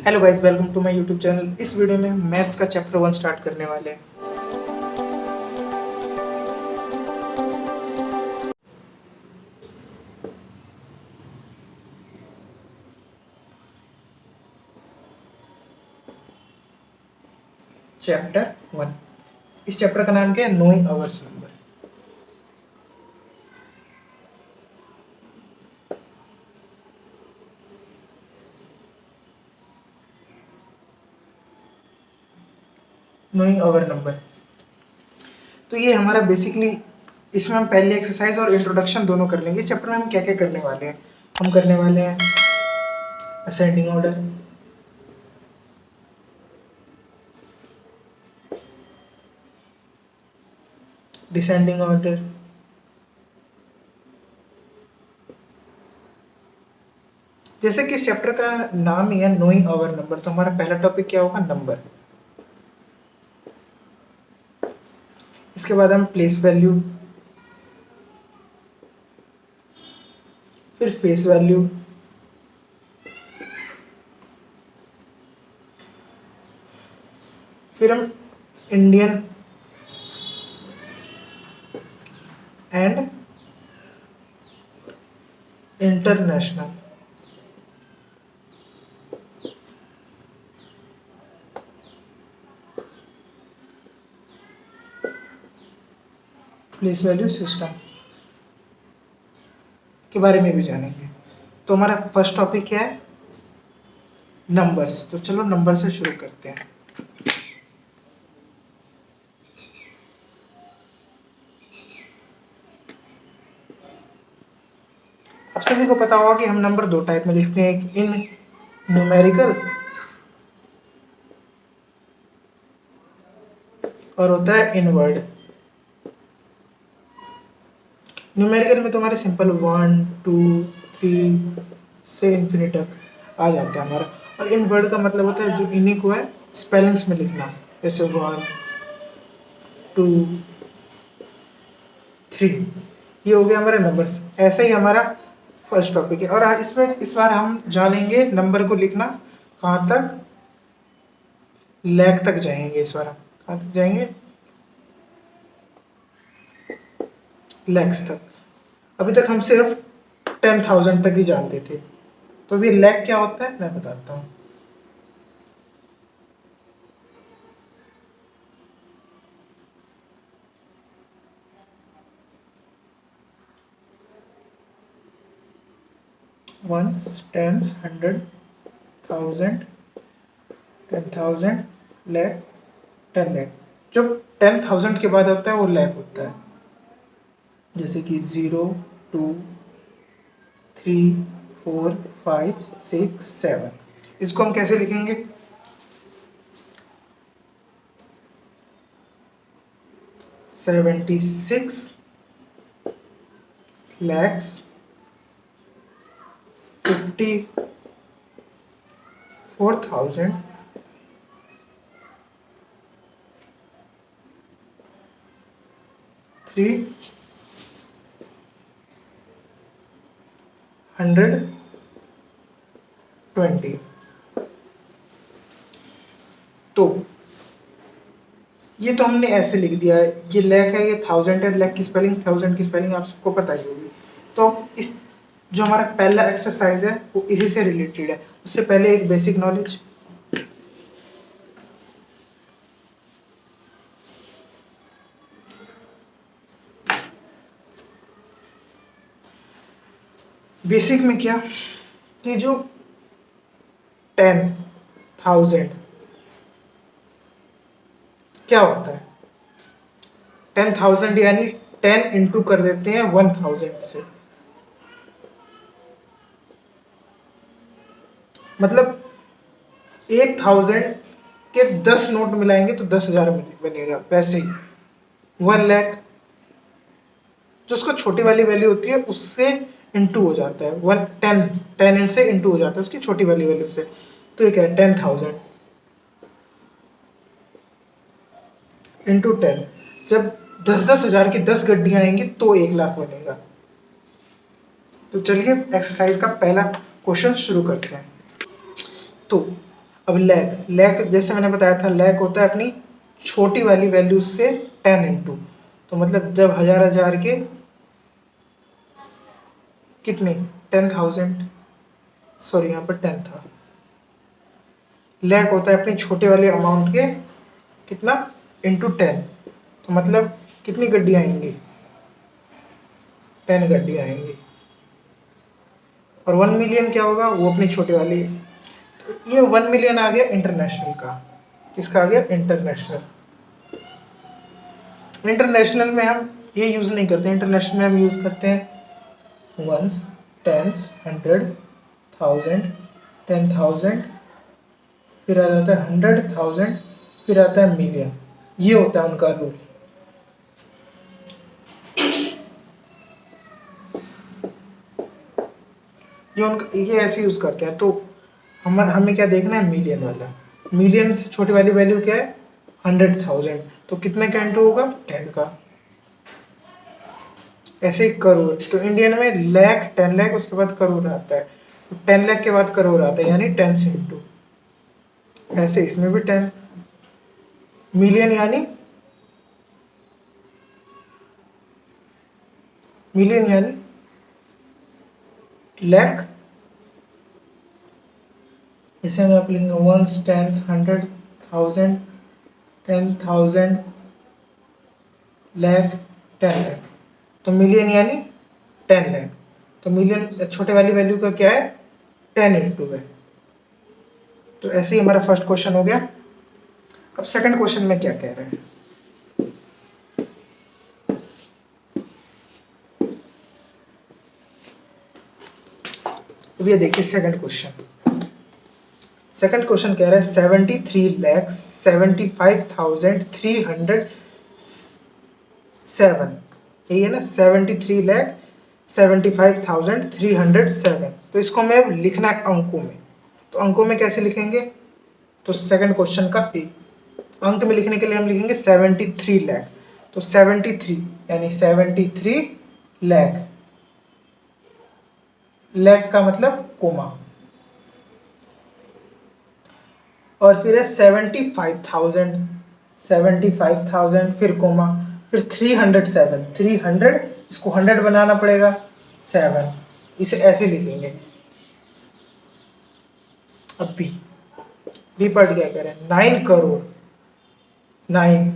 Hello guys, welcome to my YouTube channel. इस video में maths का चैप्टर 1 स्टार्ट करने वाले हैं। चैप्टर 1। इस चैप्टर का नाम क्या है? Knowing ours number. Knowing our number. तो ये हमारा बेसिकली, इसमें हम पहले एक्सरसाइज और इंट्रोडक्शन दोनों कर लेंगे। इस चैप्टर में हम क्या क्या करने वाले हैं? हम करने वाले हैं असेंडिंग ऑर्डर, डिसेंडिंग ऑर्डर, जैसे कि इस चैप्टर का नाम ही है नोइंग आवर नंबर, तो हमारा पहला टॉपिक क्या होगा? नंबर। इसके बाद हम प्लेस वैल्यू, फिर फेस वैल्यू, फिर हम Indian and international, place value system के बारे में भी जानेंगे। तो हमारा फर्स्ट टॉपिक क्या है? नंबर्स। तो चलो नंबर से शुरू करते हैं। आप सभी को पता होगा कि हम नंबर दो टाइप में लिखते हैं, एक इन न्यूमेरिकल और होता है इन वर्ड। न्यूमेरिकल में तो हमारे सिंपल 1 2 3 से इन्फिनिट तक आ जाता है हमारा, और इन वर्ड का मतलब होता है जो इन्हीं को है स्पेलिंग्स में लिखना, जैसे 1 2 3। ये हो गया हमारे नंबर्स। ऐसे ही हमारा फर्स्ट टॉपिक है, और इसमें इस बार हम जानेंगे नंबर को लिखना कहाँ तक? लाख तक जाएंगे। इस बार हम कहाँ तक जाएंगे? लैक्स तक। अभी तक हम सिर्फ 10,000 तक ही जानते थे, तो अभी लैख क्या होता है मैं बताता हूँ। Ones, tens, 100, 1000, 10,000, lakh, 10 lakh. जब 10,000 के बाद आता है वो लैख होता है, जैसे कि 0 2 3 4 5 6 7। इसको हम कैसे लिखेंगे? 76 lakhs 54,000 320। तो ये तो हमने ऐसे लिख दिया है, ये लैख है, ये 1000 है। लैख की स्पेलिंग, 1000 की स्पेलिंग आप सबको पता ही होगी। तो इस जो हमारा पहला एक्सरसाइज है वो इसी से रिलेटेड है। उससे पहले एक बेसिक नॉलेज। बेसिक में क्या कि जो 10,000 क्या होता है? 10,000 यानी 10 इंटू कर देते हैं 1000 से, मतलब 1,000 के 10 नोट मिलाएंगे तो 10,000 बनेगा। वैसे ही 1 लाख जो उसको छोटी वाली वैल्यू होती है उससे इंटू हो जाता है, 10 से इंटू हो जाता है उसकी छोटी वाली वैल्यू से। तो ये क्या है? 10,000 इंटू 10। जब 10,000 की 10 गड्डियां आएंगी तो 1 लाख बनेगा। तो चलिए एक्सरसाइज का पहला क्वेश्चन शुरू करते हैं। तो अब लैख, लैख जैसे मैंने बताया था, लैख होता है अपनी छोटी वाली वैल्यू से 10 इंटू, तो मतलब जब हजार हजार के कितने 10,000, सॉरी यहाँ पर 10 था, लैख होता है अपनी छोटे वाले अमाउंट के कितना इंटू 10, तो मतलब कितनी गड्डियाँ आएंगी 10 गड्डियाँ आएंगी। और 1 मिलियन क्या होगा, वो अपनी छोटे वाली, तो ये 1 मिलियन आ गया इंटरनेशनल का। किसका आ गया इंटरनेशनल। इंटरनेशनल में हम ये यूज नहीं करते, इंटरनेशनल में हम यूज करते हैं वंस, टेंस, 100, 1000, 10,000, फिर आ जाता है 100,000, फिर आता है मिलियन। ये होता है उनका रूल। ये ऐसे यूज करते हैं। तो हमें क्या देखना है, मिलियन वाला। मिलियन से छोटी वाली वैल्यू क्या है 100,000, तो कितने का इंटू होगा 10 का। ऐसे ही करोड़, तो इंडियन में लाख 10 लाख, उसके बाद करोड़ आता है, तो 10 लाख के बाद करोड़ आता है, यानी 10 से इंटू। ऐसे इसमें भी 10। मिलियन यानी लाख, इसे हम आप लिखेंगे वंस, टेंस, 100, 1000, 10,000, लाख, 10 लाख। तो मिलियन यानी 10 लाख। तो मिलियन छोटे वाली वैल्यू का क्या है 10 इंटू है। तो ऐसे ही हमारा फर्स्ट क्वेश्चन हो गया। अब सेकंड क्वेश्चन में क्या कह रहे हैं, ये देखिए सेकंड क्वेश्चन। सेकंड क्वेश्चन कह रहा है 73,75,307, यही है ना 73,75,307। तो इसको मैं लिखना है अंकों में, तो अंकों में कैसे लिखेंगे, तो सेकंड क्वेश्चन का अंक में लिखने के लिए हम लिखेंगे 73 लाख। तो 73 यानी 73 लाख, लाख का मतलब कोमा, और फिर है 75,000, 75,000 फिर कोमा, फिर 307, 300, इसको 100 बनाना पड़ेगा 7, इसे ऐसे लिखेंगे। अब बी पार्ट क्या कह रहे हैं 9 करोड़, 9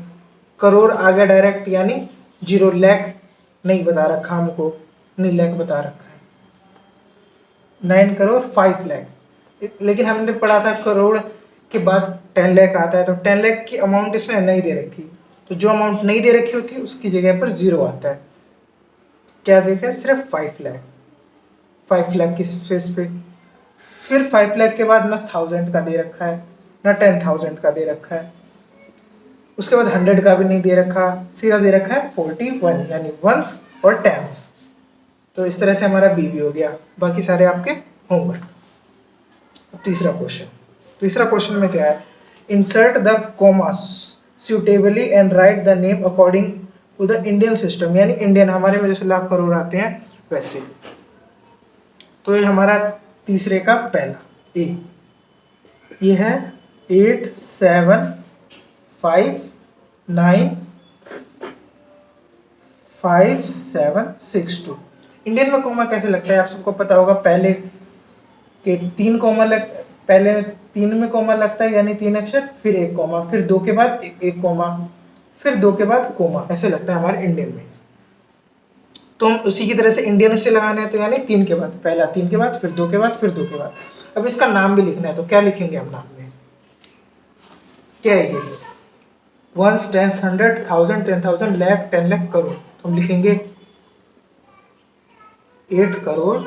करोड़ आ गया डायरेक्ट, यानी 0 लाख नहीं बता रखा हमको, नहीं लाख बता रखा है, 9 करोड़ 5 लाख। लेकिन हमने पढ़ा था करोड़ के बाद 10 लाख आता है, तो 10 लाख की अमाउंट इसमें नहीं दे रखी, तो जो अमाउंट नहीं दे रखी होती है उसकी जगह पर 0 आता है। क्या देखा है, सिर्फ 5 लाख, 5 लाख की स्पेस पे। फिर 5 लाख के बाद ना 1000 का दे रखा है, ना 10,000 का दे रखा है, उसके बाद 100 का भी नहीं दे रखा, सीधा दे रखा है 41, यानी वंस और टेंस। तो इस तरह से हमारा बी भी हो गया, बाकी सारे आपके होमवर्क। तीसरा क्वेश्चन, तीसरा क्वेश्चन में क्या है, insert the comma suitably and write the name according to the Indian system, यानी इंडियन, हमारे में जैसे लाख करोड़ आते हैं वैसे। तो ये हमारा तीसरे का पहला ए, ये है 87595762। इंडियन में कॉमा कैसे लगता है आप सबको पता होगा, पहले के 3 कॉमा पहले 3 में कॉमा लगता है यानी 3 अक्षर, फिर 1 कॉमा, फिर 2 के बाद 1 कॉमा, फिर 2 के बाद कॉमा, ऐसे लगता है हमारे इंडियन में। तो हम उसी की तरह से इंडियन से लगाना है, तो यानी 3 के बाद पहला, 3 के बाद, फिर 2 के बाद, फिर 2 के बाद। अब इसका नाम भी लिखना है, तो क्या लिखेंगे हम नाम में, क्या है ये, वंस, टेंस, 100, 1000, 10,000, लाख, 10 लाख, करोड़। तो हम लिखेंगे 8 करोड़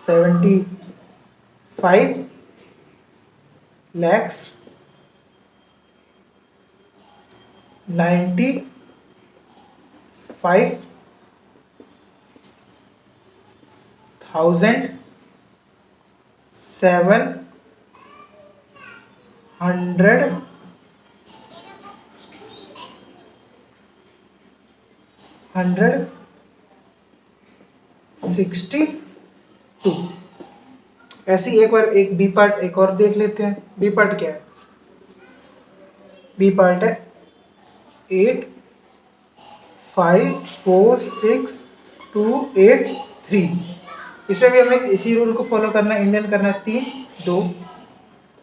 75 lakhs 95,700 62। ऐसे ही एक बार एक बी पार्ट एक और देख लेते हैं। बी पार्ट क्या है? बी पार्ट है 8 5 4 6 2 8 3। इसमें भी हमें इसी रूल को फॉलो करना है, इंडियन करना है। 3 2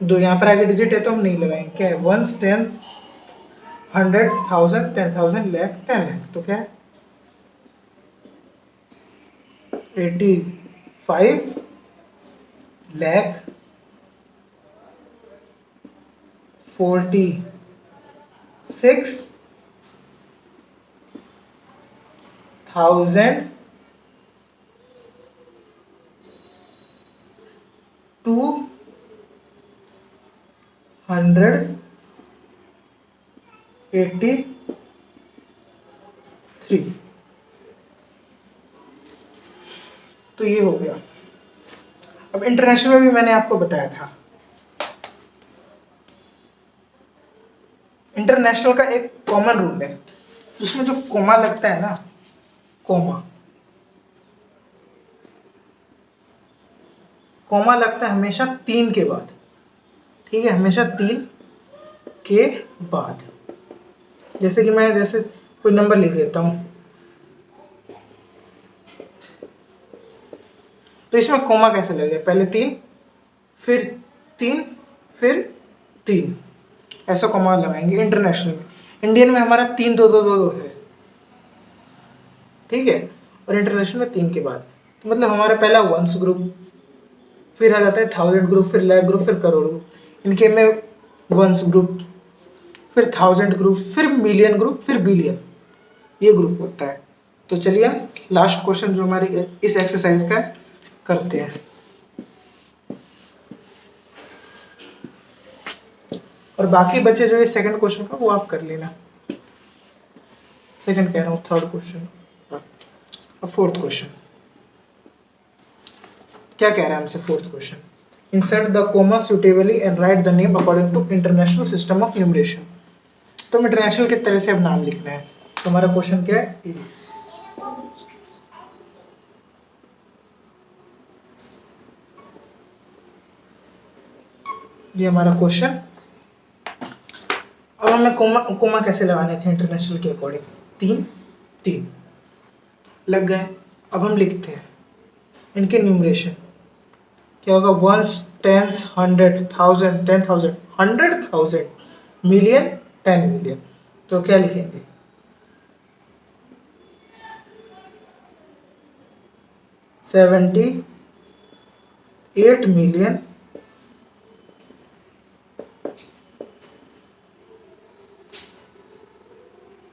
2 यहाँ पर आगे डिजिट है तो हम नहीं लगाएंगे। क्या है? Ones, tens, 100, 1000, 10,000, lakh, 10 lakh. तो क्या है? 85 लाख 46,000 283। तो ये हो गया। अब इंटरनेशनल में भी मैंने आपको बताया था, इंटरनेशनल का एक कॉमन रूल है, उसमें जो कोमा लगता है ना, कोमा लगता है हमेशा 3 के बाद। ठीक है, हमेशा 3 के बाद। जैसे कि मैं कोई नंबर लिख देता हूं, तो इसमें कोमा कैसे लगेगा? पहले 3 फिर 3 फिर 3, ऐसा कोमा लगाएंगे इंटरनेशनल में। इंडियन में हमारा 3 2 2 2 2 है। ठीक है, और इंटरनेशनल में 3 के बाद। तो मतलब हमारा पहला वंस ग्रुप, फिर आ जाता है 1000 ग्रुप, फिर लाख ग्रुप, फिर करोड़ ग्रुप। इनके में वंस ग्रुप, फिर 1000 ग्रुप, फिर मिलियन ग्रुप, फिर बिलियन, ये ग्रुप होता है। तो चलिए हम लास्ट क्वेश्चन जो हमारी इस एक्सरसाइज का करते हैं, और बाकी बचे जो ये सेकंड क्वेश्चन का वो आप कर लेना। सेकंड कह रहा हूँ, थर्ड क्वेश्चन। अब फोर्थ क्वेश्चन क्या कह रहा है हमसे? Fourth question, insert the comma suitably and write the name according to international system of numeration. तो इंटरनेशनल की तरह से अब नाम लिखना है। तो हमारा क्वेश्चन क्या है? ये हमारा क्वेश्चन। अब हमें कोमा कैसे लगाने थे इंटरनेशनल के अकॉर्डिंग? 3 3 लग गए। अब हम लिखते हैं इनके न्यूमरेशन। क्या होगा? Ones, tens, 100, 1000, 10,000, 100,000, million, 10 million. तो क्या लिखेंगे? 78 मिलियन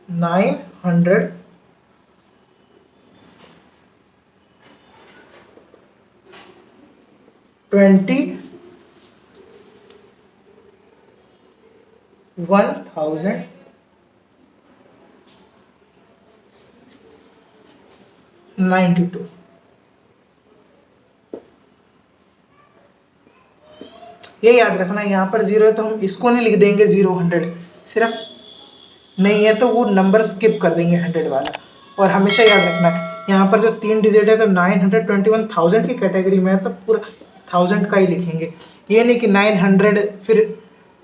900 21,092। ये याद रखना, यहां पर 0 है तो हम इसको नहीं लिख देंगे 0 100, सिर्फ नहीं है तो वो नंबर स्किप कर देंगे 100 वाला। और हमेशा याद रखना यहाँ पर जो 3 डिजिट है तो 921,000 की कैटेगरी में है तो पूरा 1000 का ही लिखेंगे। ये नहीं कि 900 फिर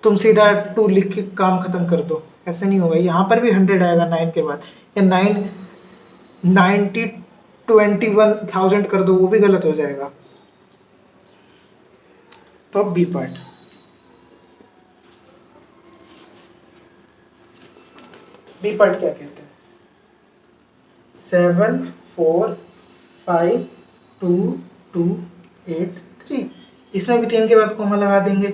तुम सीधा 2 लिख के काम खत्म कर दो, ऐसे नहीं होगा। यहाँ पर भी 100 आएगा 9 के बाद, या 9,90,21,000 कर दो, वो भी गलत हो जाएगा। तो अब बी पार्ट, बी पार्ट क्या कहते हैं? 7 4 5 2 2 8 3। इसमें भी 3 के बाद कोमा लगा देंगे।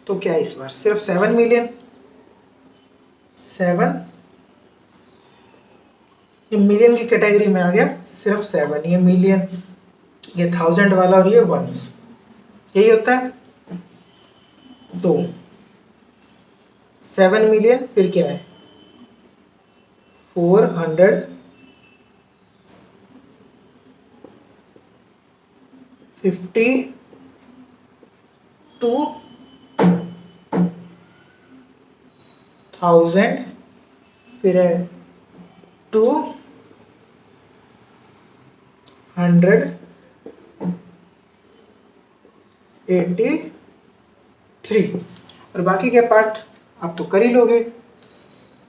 तो क्या इस बार सिर्फ 7 मिलियन, 7, ये मिलियन की कैटेगरी में आ गया, सिर्फ 7। ये मिलियन, ये 1000 वाला, और ये वंस, यही होता है। तो 7 मिलियन, फिर क्या है? 452,000, फिर है 200 83 और बाकी के पार्ट आप तो कर ही लोगे।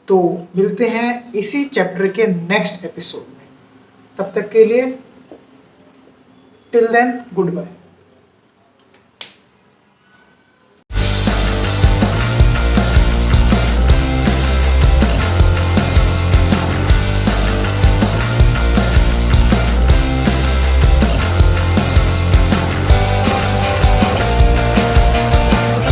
तो मिलते हैं इसी चैप्टर के नेक्स्ट एपिसोड में, तब तक के लिए टिल देन गुड बाय।